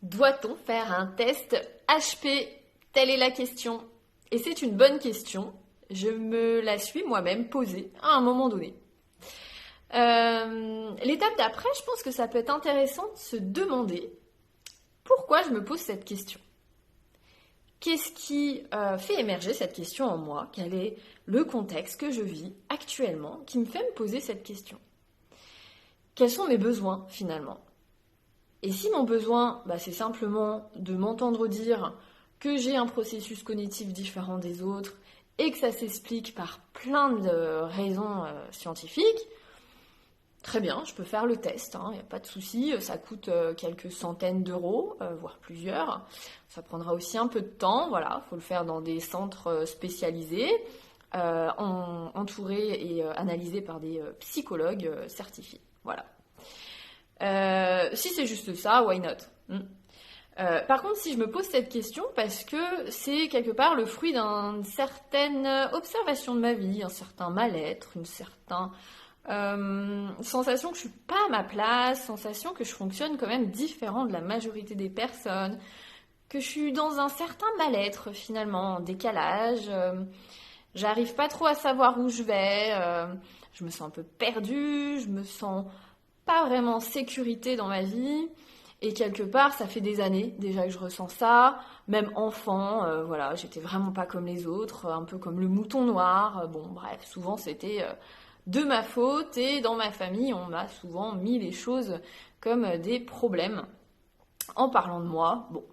Doit-on faire un test HP? Telle est la question. Et c'est une bonne question. Je me la suis moi-même posée à un moment donné. L'étape d'après, je pense que ça peut être intéressant de se demander pourquoi je me pose cette question. Qu'est-ce qui fait émerger cette question en moi? Quel est le contexte que je vis actuellement qui me fait me poser cette question? Quels sont mes besoins finalement? Et si mon besoin, c'est simplement de m'entendre dire que j'ai un processus cognitif différent des autres et que ça s'explique par plein de raisons scientifiques, très bien, je peux faire le test, il n'y a pas de souci, ça coûte quelques centaines d'euros, voire plusieurs. Ça prendra aussi un peu de temps, voilà, il faut le faire dans des centres spécialisés, entourés et analysés par des psychologues certifiés. Voilà. Si c'est juste ça, why not? Par contre, si je me pose cette question, parce que c'est quelque part le fruit d'une certaine observation de ma vie, un certain mal-être, une certaine sensation que je suis pas à ma place, sensation que je fonctionne quand même différent de la majorité des personnes, que je suis dans un certain mal-être finalement, en décalage, j'arrive pas trop à savoir où je vais, je me sens un peu perdue, je me sens pas vraiment en sécurité dans ma vie. Et quelque part, ça fait des années déjà que je ressens ça. Même enfant, voilà, j'étais vraiment pas comme les autres, un peu comme le mouton noir. Bon, bref, souvent c'était de ma faute et dans ma famille, on m'a souvent mis les choses comme des problèmes en parlant de moi. Bon,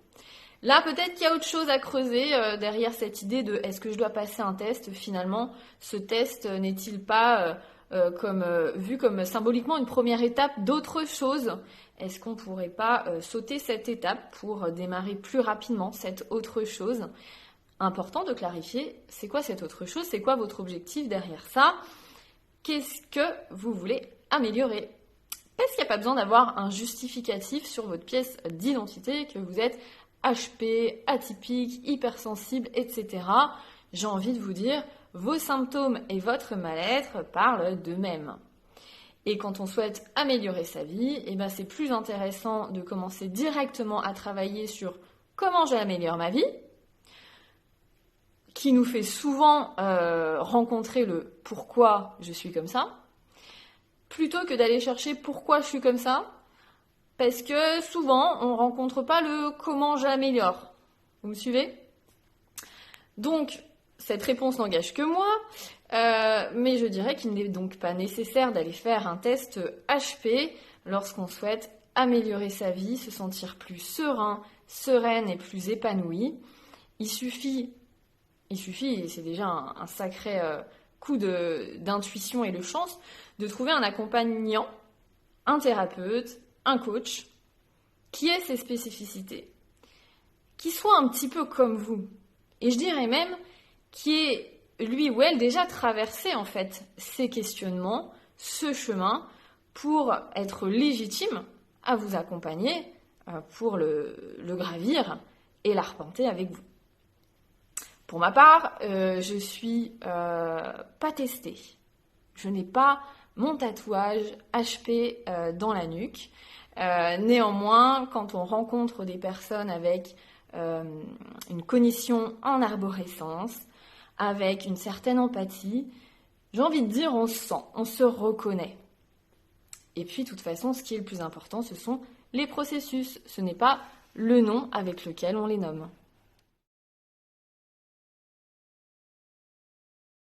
là peut-être qu'il y a autre chose à creuser derrière cette idée de est-ce que je dois passer un test? Finalement, ce test n'est-il pas vu comme symboliquement une première étape d'autre chose? Est-ce qu'on ne pourrait pas sauter cette étape pour démarrer plus rapidement cette autre chose? Important de clarifier, c'est quoi cette autre chose? C'est quoi votre objectif derrière ça? Qu'est-ce que vous voulez améliorer? Parce qu'il n'y a pas besoin d'avoir un justificatif sur votre pièce d'identité, que vous êtes HP, atypique, hypersensible, etc. J'ai envie de vous dire, vos symptômes et votre mal-être parlent d'eux-mêmes. Et quand on souhaite améliorer sa vie, c'est plus intéressant de commencer directement à travailler sur comment j'améliore ma vie, qui nous fait souvent rencontrer le pourquoi je suis comme ça, plutôt que d'aller chercher pourquoi je suis comme ça, parce que souvent on ne rencontre pas le comment j'améliore. Vous me suivez? Donc, cette réponse n'engage que moi, mais je dirais qu'il n'est donc pas nécessaire d'aller faire un test HP lorsqu'on souhaite améliorer sa vie, se sentir plus serein, sereine et plus épanoui. Il suffit, et c'est déjà un sacré coup d'intuition et de chance, de trouver un accompagnant, un thérapeute, un coach, qui ait ses spécificités, qui soit un petit peu comme vous. Et je dirais même qui est, lui ou elle, déjà traversé en fait ces questionnements, ce chemin, pour être légitime à vous accompagner pour le gravir et l'arpenter avec vous. Pour ma part, je suis pas testée. Je n'ai pas mon tatouage HP dans la nuque. Néanmoins, quand on rencontre des personnes avec une cognition en arborescence, avec une certaine empathie, j'ai envie de dire on se sent, on se reconnaît. Et puis, de toute façon, ce qui est le plus important, ce sont les processus. Ce n'est pas le nom avec lequel on les nomme.